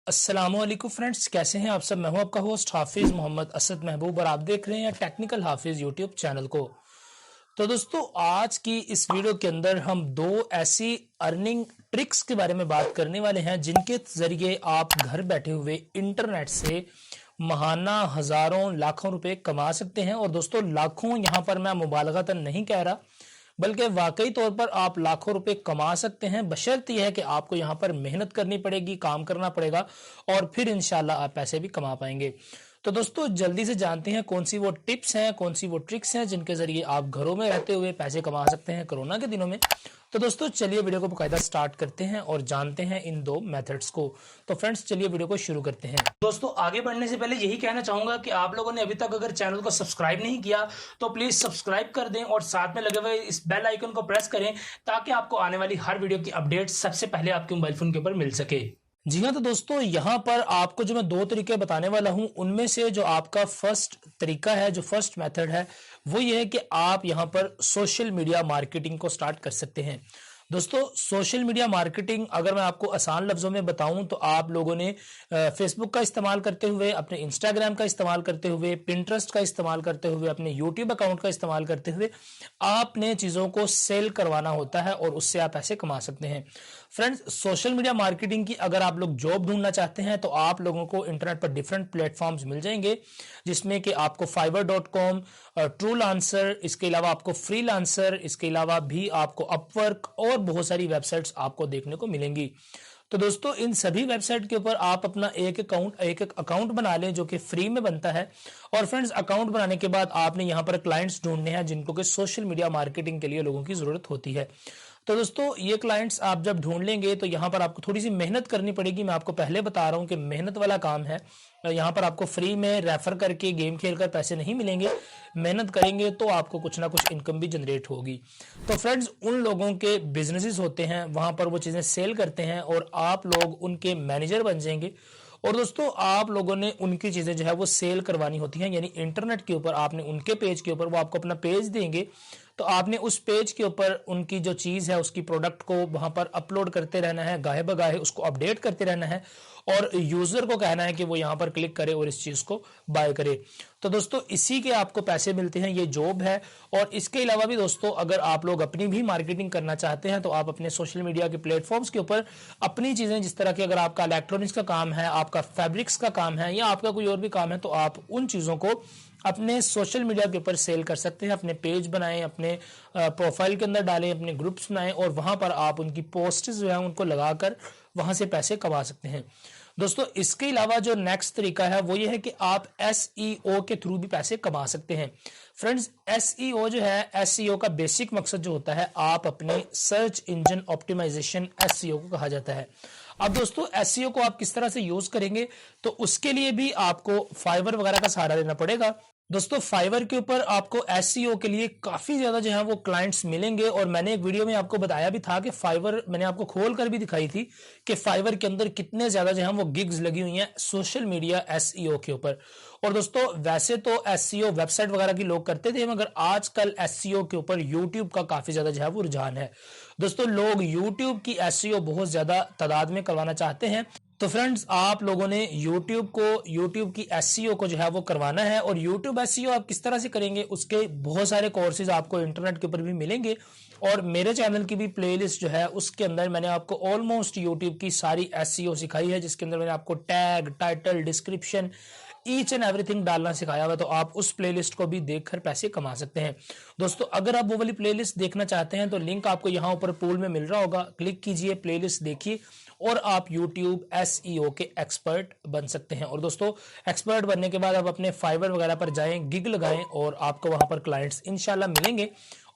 अस्सलामुअलैकुम फ्रेंड्स, कैसे हैं आप सब। मैं हूं आपका होस्ट हाफिज मोहम्मद असद महबूब और आप देख रहे हैं टेक्निकल हाफिज यूट्यूब चैनल को। तो दोस्तों, आज की इस वीडियो के अंदर हम दो ऐसी अर्निंग ट्रिक्स के बारे में बात करने वाले हैं जिनके जरिए आप घर बैठे हुए इंटरनेट से महाना हजारों लाखों रुपए कमा सकते हैं। और दोस्तों, लाखों यहां पर मैं मुबालगतन नहीं कह रहा, बल्कि वाकई तौर पर आप लाखों रुपए कमा सकते हैं, बशर्ते यह है कि आपको यहां पर मेहनत करनी पड़ेगी, काम करना पड़ेगा और फिर इंशाल्लाह आप पैसे भी कमा पाएंगे। तो दोस्तों, जल्दी से जानते हैं कौन सी वो टिप्स हैं, कौन सी वो ट्रिक्स हैं जिनके जरिए आप घरों में रहते हुए पैसे कमा सकते हैं कोरोना के दिनों में। तो दोस्तों, चलिए वीडियो को बकायदा स्टार्ट करते हैं और जानते हैं इन दो मेथड्स को। तो फ्रेंड्स, चलिए वीडियो को शुरू करते हैं। दोस्तों, आगे बढ़ने से पहले यही कहना चाहूंगा कि आप लोगों ने अभी तक अगर चैनल को सब्सक्राइब नहीं किया तो प्लीज सब्सक्राइब कर दें और साथ में लगे हुए इस बेल आइकन को प्रेस करें ताकि आपको आने वाली हर वीडियो की अपडेट सबसे पहले आपके मोबाइल फोन के ऊपर मिल सके। जी हाँ, तो दोस्तों, यहां पर आपको जो मैं दो तरीके बताने वाला हूं, उनमें से जो आपका फर्स्ट तरीका है, जो फर्स्ट मेथड है, वो ये है कि आप यहां पर सोशल मीडिया मार्केटिंग को स्टार्ट कर सकते हैं। दोस्तों, सोशल मीडिया मार्केटिंग अगर मैं आपको आसान लफ्जों में बताऊं तो आप लोगों ने फेसबुक का इस्तेमाल करते हुए, अपने इंस्टाग्राम का इस्तेमाल करते हुए, पिंटरेस्ट का इस्तेमाल करते हुए, अपने यूट्यूब अकाउंट का इस्तेमाल करते हुए आपने चीज़ों को सेल करवाना होता है और उससे आप पैसे कमा सकते हैं। फ्रेंड्स, सोशल मीडिया मार्केटिंग की अगर आप लोग जॉब ढूंढना चाहते हैं तो आप लोगों को इंटरनेट पर डिफरेंट प्लेटफॉर्म्स मिल जाएंगे, जिसमें कि आपको fiverr.com, ट्रू लांसर, इसके अलावा आपको फ्री लांसर, इसके अलावा भी आपको अपवर्क और बहुत सारी वेबसाइट्स आपको देखने को मिलेंगी। तो दोस्तों, इन सभी वेबसाइट के ऊपर आप अपना एक अकाउंट बना लें जो कि फ्री में बनता है। और फ्रेंड्स, अकाउंट बनाने के बाद आपने यहाँ पर क्लाइंट्स ढूंढने हैं जिनको कि सोशल मीडिया मार्केटिंग के लिए लोगों की जरूरत होती है। तो दोस्तों, ये क्लाइंट्स आप जब ढूंढ लेंगे तो यहाँ पर आपको थोड़ी सी मेहनत करनी पड़ेगी। मैं आपको पहले बता रहा हूँ कि मेहनत वाला काम है। यहाँ पर आपको फ्री में रेफर करके गेम खेलकर पैसे नहीं मिलेंगे। मेहनत करेंगे तो आपको कुछ ना कुछ इनकम भी जनरेट होगी। तो फ्रेंड्स, उन लोगों के बिजनेसेस होते हैं, वहां पर वो चीजें सेल करते हैं और आप लोग उनके मैनेजर बन जाएंगे। और दोस्तों, आप लोगों ने उनकी चीजें जो है वो सेल करवानी होती हैं, यानी इंटरनेट के ऊपर आपने उनके पेज के ऊपर, वो आपको अपना पेज देंगे तो आपने उस पेज के ऊपर उनकी जो चीज है, उसकी प्रोडक्ट को वहां पर अपलोड करते रहना है, गाहे बगाहे उसको अपडेट करते रहना है और यूजर को कहना है कि वो यहां पर क्लिक करे और इस चीज को बाय करे। तो दोस्तों, इसी के आपको पैसे मिलते हैं, ये जॉब है। और इसके अलावा भी दोस्तों, अगर आप लोग अपनी भी मार्केटिंग करना चाहते हैं तो आप अपने सोशल मीडिया के प्लेटफॉर्म्स के ऊपर अपनी चीजें, जिस तरह की अगर आपका इलेक्ट्रॉनिक्स का काम है, आपका फैब्रिक्स का काम है या आपका कोई और भी काम है, तो आप उन चीजों को अपने सोशल मीडिया के ऊपर सेल कर सकते हैं। अपने पेज बनाएं, अपने प्रोफाइल के अंदर डालें, अपने ग्रुप्स बनाएं और वहां पर आप उनकी पोस्ट जो है उनको लगाकर वहां से पैसे कमा सकते हैं। दोस्तों, इसके अलावा जो नेक्स्ट तरीका है वो ये है कि आप एसईओ के थ्रू भी पैसे कमा सकते हैं। फ्रेंड्स, एसईओ जो है, एसईओ का बेसिक मकसद जो होता है, आप अपने सर्च इंजन ऑप्टिमाइजेशन, एसईओ को कहा जाता है। अब दोस्तों, एसईओ को आप किस तरह से यूज करेंगे, तो उसके लिए भी आपको फाइवर वगैरह का सहारा लेना पड़ेगा। दोस्तों, फाइवर के ऊपर आपको एसईओ के लिए काफी ज्यादा जो है वो क्लाइंट्स मिलेंगे और मैंने एक वीडियो में आपको बताया भी था कि फाइवर, मैंने आपको खोल कर भी दिखाई थी कि फाइवर के अंदर कितने ज्यादा जो है वो गिग्स लगी हुई हैं सोशल मीडिया एसईओ के ऊपर। और दोस्तों, वैसे तो एसईओ वेबसाइट वगैरह की लोग करते थे, मगर आजकल एसईओ के ऊपर यूट्यूब का काफी ज्यादा जो है वो रुझान है। दोस्तों, लोग यूट्यूब की एसईओ बहुत ज्यादा तादाद में करवाना चाहते हैं। तो फ्रेंड्स, आप लोगों ने यूट्यूब की एसईओ को जो है वो करवाना है। और यूट्यूब एसईओ आप किस तरह से करेंगे, उसके बहुत सारे कोर्सेज आपको इंटरनेट के ऊपर भी मिलेंगे। और मेरे चैनल की भी प्लेलिस्ट जो है उसके अंदर मैंने आपको ऑलमोस्ट यूट्यूब की सारी एसईओ सिखाई है, जिसके अंदर मैंने आपको tag, title, description, each and everything डालना सिखाया हुआ। तो आप उस प्लेलिस्ट को भी देखकर पैसे कमा सकते हैं। दोस्तों, अगर आप वो वाली प्लेलिस्ट देखना चाहते हैं तो लिंक आपको यहाँ ऊपर पूल में मिल रहा होगा, क्लिक कीजिए, प्लेलिस्ट देखिए और आप YouTube एसईओ के एक्सपर्ट बन सकते हैं। और दोस्तों, एक्सपर्ट बनने के बाद आप अपने फाइवर वगैरह पर जाएं, गिग लगाएं और आपको वहां पर क्लाइंट्स इंशाल्लाह मिलेंगे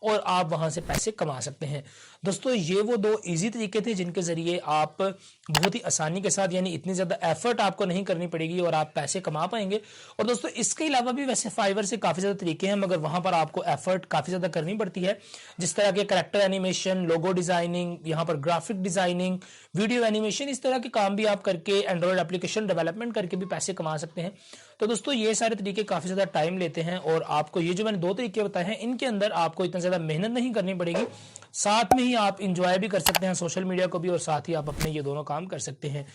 और आप वहां से पैसे कमा सकते हैं। दोस्तों, ये वो दो इजी तरीके थे जिनके जरिए आप बहुत ही आसानी के साथ, यानी इतनी ज्यादा एफर्ट आपको नहीं करनी पड़ेगी और आप पैसे कमा पाएंगे। और दोस्तों, इसके अलावा भी वैसे फाइवर से काफी ज्यादा तरीके हैं, मगर वहां पर आपको एफर्ट काफी ज्यादा करनी पड़ती है, जिस तरह के कैरेक्टर एनिमेशन, लोगो डिजाइनिंग, यहाँ पर ग्राफिक डिजाइनिंग, वीडियो एनिमेशन, इस तरह के काम भी आप करके एंड्रॉइड एप्लीकेशन डेवलपमेंट करके भी पैसे कमा सकते हैं। तो दोस्तों, ये सारे तरीके काफी ज्यादा टाइम लेते हैं और आपको ये जो मैंने दो तरीके बताए हैं, इनके अंदर आपको इतना ज्यादा मेहनत नहीं करनी पड़ेगी, साथ में ही आप इंजॉय भी कर सकते हैं सोशल मीडिया को भी और साथ ही आप अपने ये दोनों काम कर सकते हैं।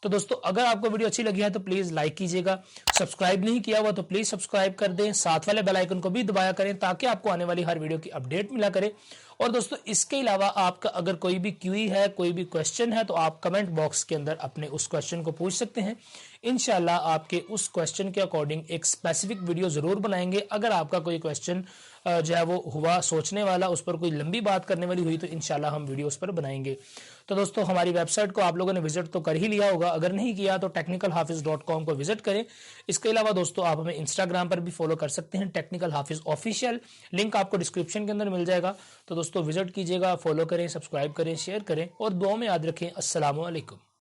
तो दोस्तों अगर आपको वीडियो अच्छी लगी है तो प्लीज लाइक कीजिएगा, सब्सक्राइब नहीं किया हुआ तो प्लीज सब्सक्राइब कर दें, साथ वाले बेल आइकन को भी दबाया करें ताकि आपको आने वाली हर वीडियो की अपडेट मिला करे। और दोस्तों इसके अलावा आपका अगर कोई भी क्यूरी है, कोई भी क्वेश्चन है तो आप कमेंट बॉक्स के अंदर अपने उस क्वेश्चन को पूछ सकते हैं। इंशाल्लाह आपके उस क्वेश्चन के अकॉर्डिंग एक स्पेसिफिक वीडियो जरूर बनाएंगे। अगर आपका कोई क्वेश्चन जो है वो हुआ सोचने वाला, उस पर कोई लंबी बात करने वाली हुई तो इंशाल्लाह हम वीडियो उस पर बनाएंगे। तो दोस्तों हमारी वेबसाइट को आप लोगों ने विजिट तो कर ही लिया होगा, अगर नहीं किया तो technicalhafiz.com को विजिट करें। इसके अलावा दोस्तों आप हमें इंस्टाग्राम पर भी फॉलो कर सकते हैं, टेक्निकल हाफिज ऑफिशियल, लिंक आपको डिस्क्रिप्शन के अंदर मिल जाएगा। तो दोस्तों विजिट कीजिएगा, फॉलो करें, सब्सक्राइब करें, शेयर करें और दुआ में याद रखें। अस्सलाम वालेकुम।